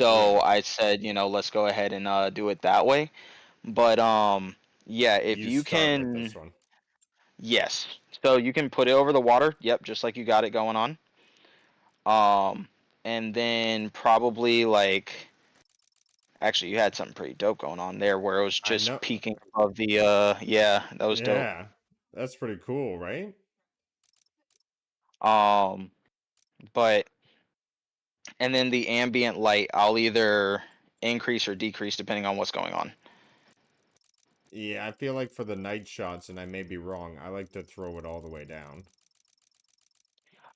Yeah. So I said, let's go ahead and do it that way. But yeah, if You you start with this can, one. yes. So you can put it over the water. Yep, just like you got it going on. Um, and then probably like, actually, you had something pretty dope going on there, where it was I just know. peeking above the. Yeah, that was dope. Yeah. That's pretty cool, right? Um, but and then the ambient light, I'll either increase or decrease depending on what's going on. Yeah, I feel like for the night shots, and I may be wrong, I like to throw it all the way down.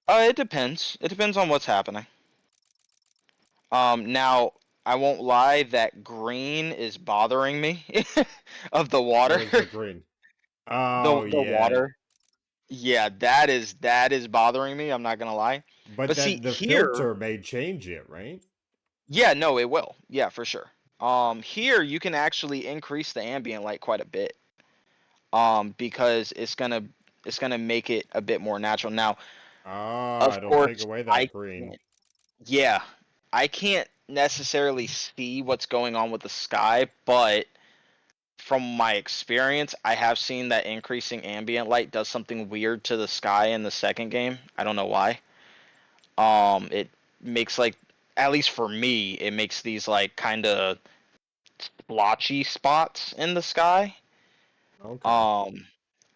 It depends. It depends on what's happening. Now I won't lie, that green is bothering me of the water. Where's the green? Oh, The yeah. water. Yeah, that is bothering me. I'm not gonna lie. But But see that the here, filter may change it, right? yeah, no, it will. Yeah, for sure. Here you can actually increase the ambient light quite a bit. Because it's gonna make it a bit more natural. Now, Ah, of it'll take course, away I that green. can't. Yeah, I can't necessarily see what's going on with the sky, but from my experience, I have seen that increasing ambient light does something weird to the sky in the second game. I don't know why. It makes like, at least for me, it makes these like kind of splotchy spots in the sky. Okay. Um,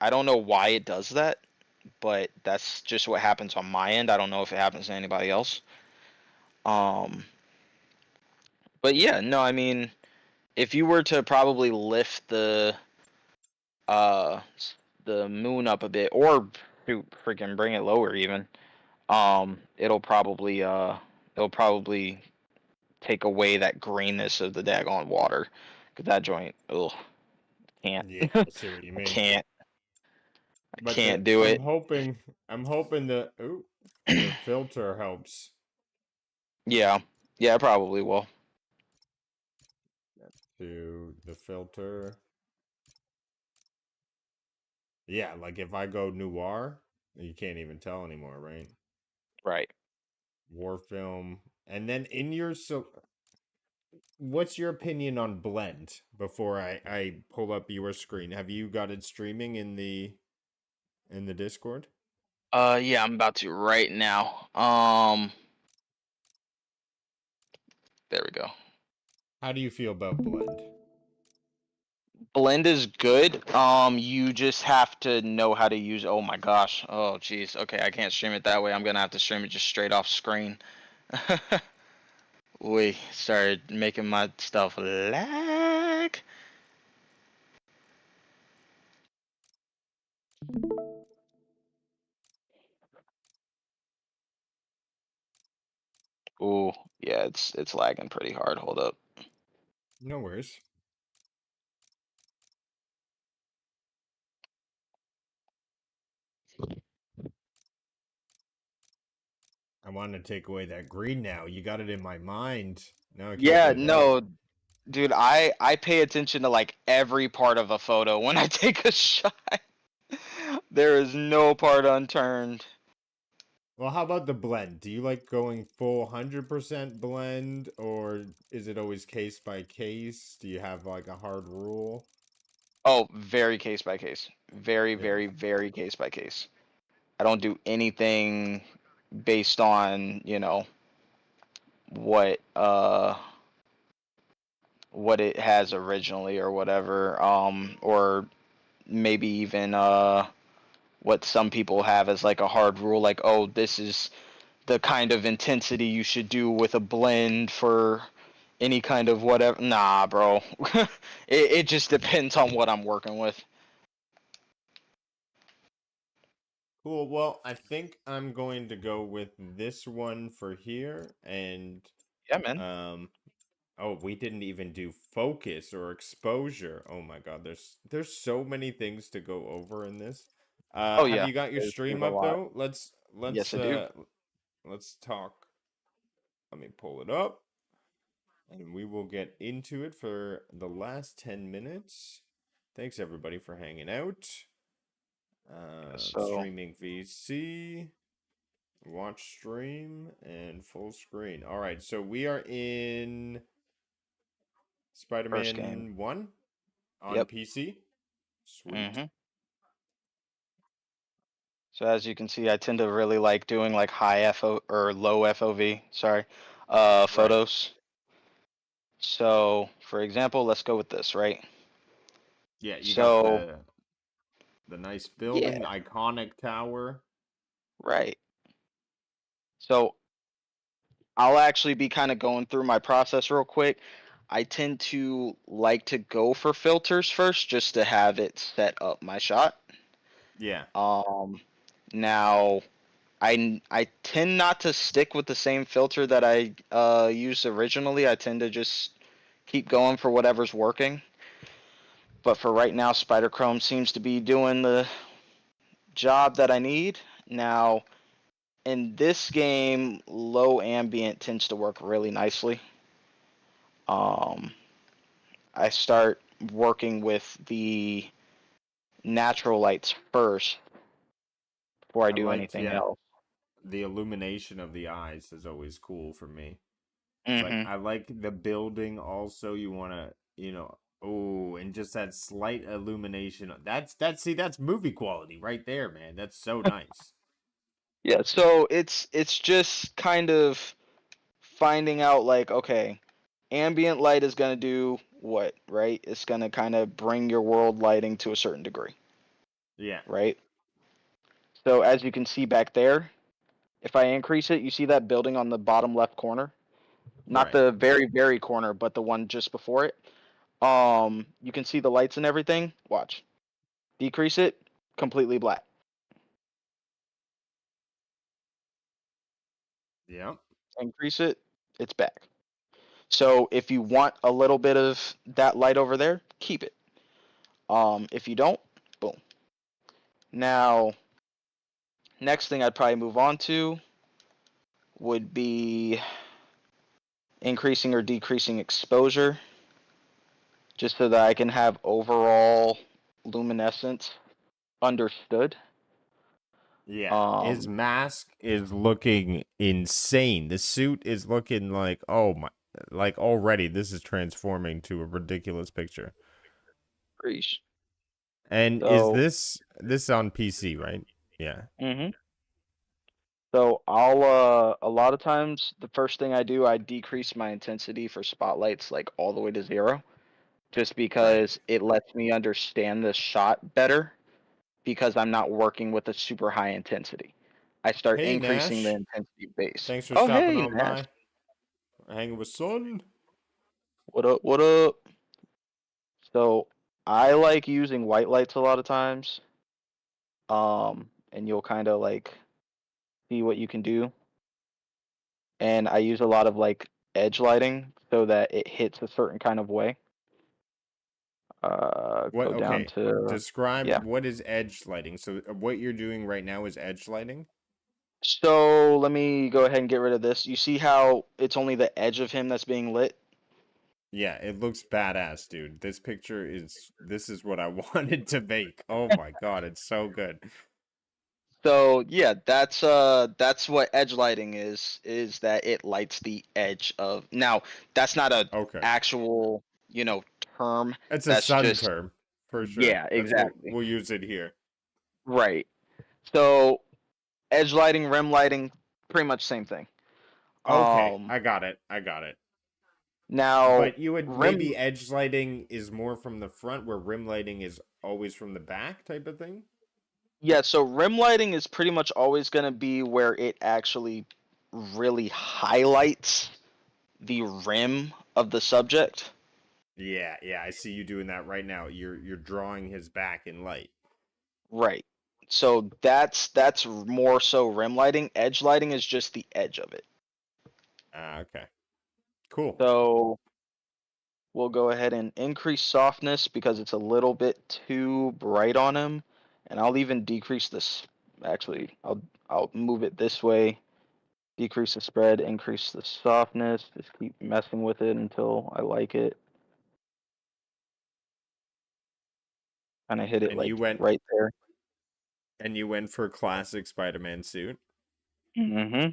I don't know why it does that, but that's just what happens on my end. I don't know if it happens to anybody else. Um, but yeah, no, I mean, if you were to probably lift uh the moon up a bit, or to freaking bring it lower even, it'll probably take away that greenness of the daggone water. 'Cause that joint, ugh, can't. Yeah, I see what you I mean. can't. I But can't do it. I'm hoping the filter helps. Yeah. Yeah, I probably will. To the filter. Yeah, like if I go noir, you can't even tell anymore, right? Right. War film. And then in your what's your opinion on blend before I pull up your screen? Have you got it streaming in the Discord? Yeah, I'm about to right now. There we go. How do you feel about blend? Blend is good. You just have to know how to use. Oh my gosh. Oh jeez. Okay, I can't stream it that way. I'm gonna have to stream it just straight off screen. We started making my stuff lag. Ooh, yeah, it's lagging pretty hard. Hold up. No worries. I want to take away that green now. You got it in my mind. Now I can't Yeah, get it out. no, dude, I pay attention to like every part of a photo when I take a shot. There is no part unturned. Well, how about the blend? Do you like going full 100% blend, or is it always case by case? Do you have like a hard rule? Oh, very case by case. Very, Yeah. very, very case by case. I don't do anything based on, what what it has originally or whatever. Or maybe even what some people have as like a hard rule, like, oh, this is the kind of intensity you should do with a blend for any kind of whatever. Nah, bro. It just depends on what I'm working with. Cool. Well, I think I'm going to go with this one for here. And, Yeah, man. um, oh, we didn't even do focus or exposure. Oh my God, there's so many things to go over in this. Oh Have yeah, you got your there's stream a up lot. though? Yes, I do. Let's talk. Let me pull it up. And we will get into it for the last 10 minutes. Thanks everybody for hanging out. So Streaming VC, watch stream, and full screen. All right, so we are in first game. Spider-Man 1 on Yep. PC. Sweet. Mhm. So as you can see, I tend to really like doing like high FO or low FOV. Sorry, Right. photos. So for example, let's go with this, right? Yeah, you got So the nice yeah, building, the iconic tower. right. So I'll actually be kind of going through my process real quick. I tend to like to go for filters first just to have it set up my shot. Yeah. Um, Now I tend not to stick with the same filter that I used originally. I tend to just keep going for whatever's working. But for right now, Spider Chrome seems to be doing the job that I need. Now, in this game, low ambient tends to work really nicely. Um, I start working with the natural lights first before I I do liked, anything yeah, else. the illumination of the eyes is always cool for me. It's like Hmm. I like the building also. You want to, oh, and just that slight illumination. That's movie quality right there, man. That's so nice. Yeah, so it's just kind of finding out like, okay, ambient light is going to do what, right? It's going to kind of bring your world lighting to a certain degree, Yeah, right? So as you can see back there, if I increase it, you see that building on the bottom left corner? Not right. the very, very corner, but the one just before it. You can see the lights and everything. Watch. Decrease it, completely black. Yep. Increase it, it's back. So if you want a little bit of that light over there, keep it. If you don't, boom. Now, next thing I'd probably move on to would be increasing or decreasing exposure, just so that I can have overall luminescence understood. Yeah, his mask is looking insane. The suit is looking like, oh my, like already this is transforming to a ridiculous picture. Preach. And is So, this on PC, right? Yeah. hmm so I'll a lot of times the first thing I do, I decrease my intensity for spotlights like all the way to 0, just Right. because it lets me understand the shot better because I'm not working with a super high intensity. I start Hey increasing the Nash, intensity base. thanks for Oh stopping hey, on Nash. by. Hanging with Son. What up? What up? So I like using white lights a lot of times. And you'll kind of like see what you can do. And I use a lot of like edge lighting so that it hits a certain kind of way. What? Go down Okay. to Describe yeah. what is edge lighting. So what you're doing right now is edge lighting. So let me go ahead and get rid of this. You see how it's only the edge of him that's being lit? Yeah, it looks badass, dude. This is what I wanted to make. Oh my god, it's so good. So yeah, that's what edge lighting is that it lights the edge of. Now, that's not a Okay. actual, term. It's a That's sun just term for sure. yeah, That's what exactly. we'll use it here. Right. So edge lighting, rim lighting, pretty much same thing. Okay, Um I got it. I got it. Now But you would rim maybe edge lighting is more from the front where rim lighting is always from the back type of thing? yeah, so rim lighting is pretty much always going to be where it actually really highlights the rim of the subject. Yeah, yeah, I see you doing that right now. You're drawing his back in light. Right. So that's more so rim lighting. Edge lighting is just the edge of it. Ah, okay. Cool. So we'll go ahead and increase softness because it's a little bit too bright on him, and I'll even decrease this. Actually, I'll move it this way. Decrease the spread, increase the softness. Just keep messing with it until I like it. Kind of hit it And like you went right there. and you went for classic Spider-Man suit. Mm-hmm.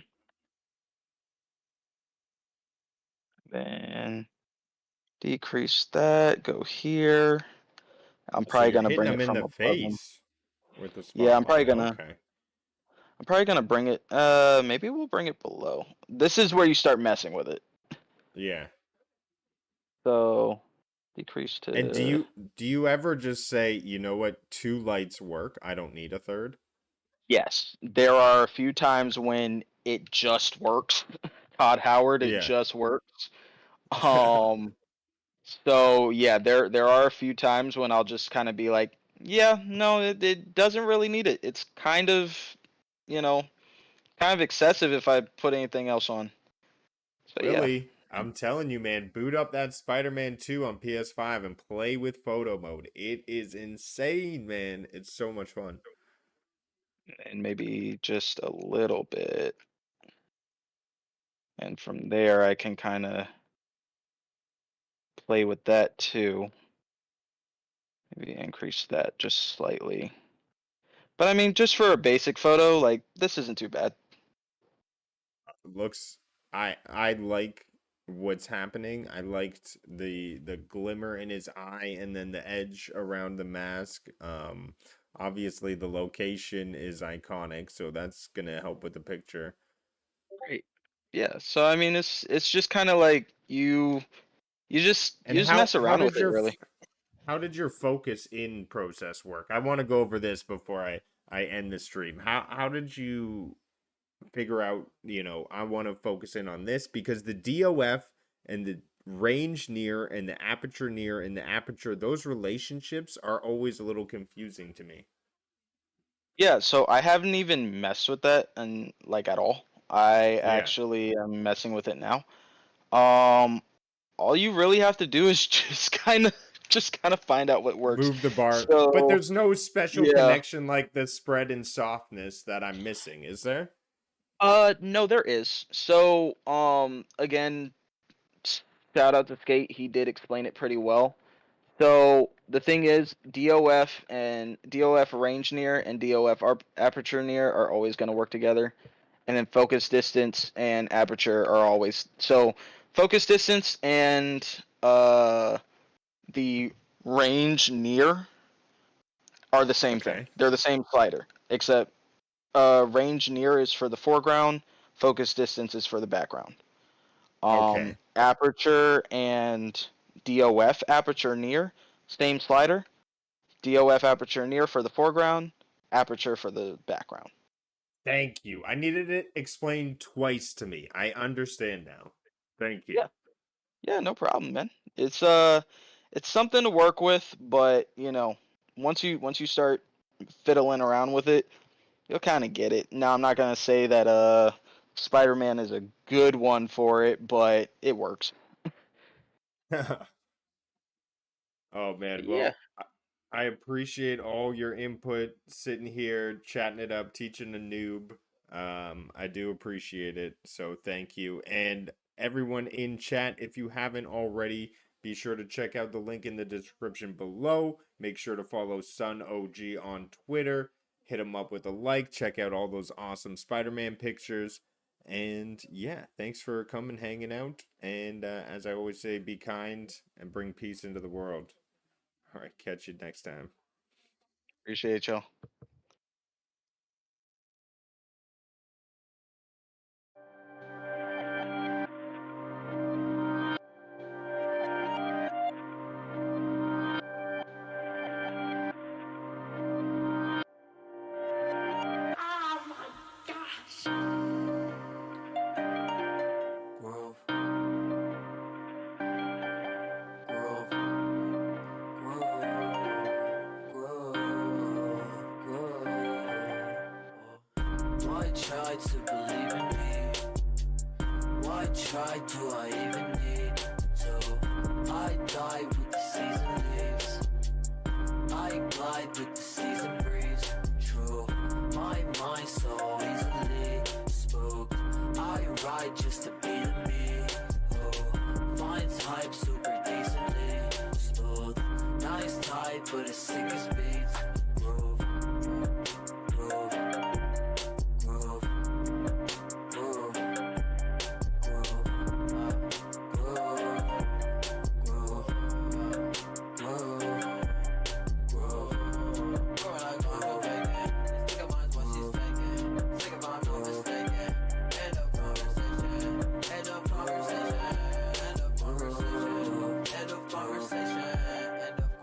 Then decrease that. Go here. I'm So probably you're gonna hitting bring him it in from the above him. face with the Yeah, spotlight. Okay. I'm probably gonna bring it. Maybe we'll bring it below. This is where you start messing with it. Yeah. So decrease And to do you ever just say, you know what, two lights work, I don't need a third? yes. There are a few times when it just works. Todd Howard, it Yeah. just works. Um. So yeah, there are a few times when I'll just kind of be like, yeah, no, it doesn't really need it. It's you know, kind of excessive if I put anything else on. So yeah. Willie, I'm telling you, man, boot up that Spider-Man 2 on PS5 and play with photo mode. It is insane, man. It's so much fun. And maybe just a little bit. And from there, I can kind of play with that too. Maybe increase that just slightly. But I mean, just for a basic photo, like this isn't too bad. Looks I like what's happening. I liked the glimmer in his eye and then the edge around the mask. Obviously the location is iconic, so that's gonna help with the picture. Great. Yeah. So I mean, it's just kind of like you And just mess around with it, really. how did your focus in process work? I want to go over this before I end the stream. How did you figure out, you know, I want to focus in on this because the DOF and the range near and the aperture near and the aperture, those relationships are always a little confusing to me. Yeah. So I haven't even messed with that and like at all. I Yeah. actually am messing with it now. Um, all you really have to do is just kind of find out what works. Move the bar. But So there's no special yeah. connection like the spread and softness that I'm missing, is there? No, there is. So again, Shout out to Skate. He did explain it pretty well. So the thing is, DOF range near and aperture near are always going to work together, and then focus distance and aperture are always so. Focus distance and the range near are the same thing. Okay. They're the same slider, except range near is for the foreground, focus distance is for the background. Okay. Aperture and DOF aperture near, same slider. DOF aperture near for the foreground, aperture for the background. Thank you. I needed it explained twice to me. I understand now. Thank you. Yeah. Yeah, no problem, man. It's something to work with, but once you start fiddling around with it, you'll kind of get it. Now, I'm not gonna say that Spider-Man is a good one for it, but it works. Oh man, Yeah, well, I appreciate all your input, sitting here, chatting it up, teaching a noob. I do appreciate it, so thank you. And everyone in chat, if you haven't already, be sure to check out the link in the description below. Make sure to follow Sun OG on Twitter. Hit him up with a like. Check out all those awesome Spider-Man pictures. And yeah, thanks for coming, hanging out. And as I always say, be kind and bring peace into the world. All right, catch you next time. appreciate y'all. Grove, grove, grove, grove, grove. Why try to believe in me? Why try do I even need to? I die with the season leaves. I glide with the season breeze. True, my mind so easily spooked. I ride just to be the me. Oh, finds hype super decently smooth. Nice type, but as sick as me.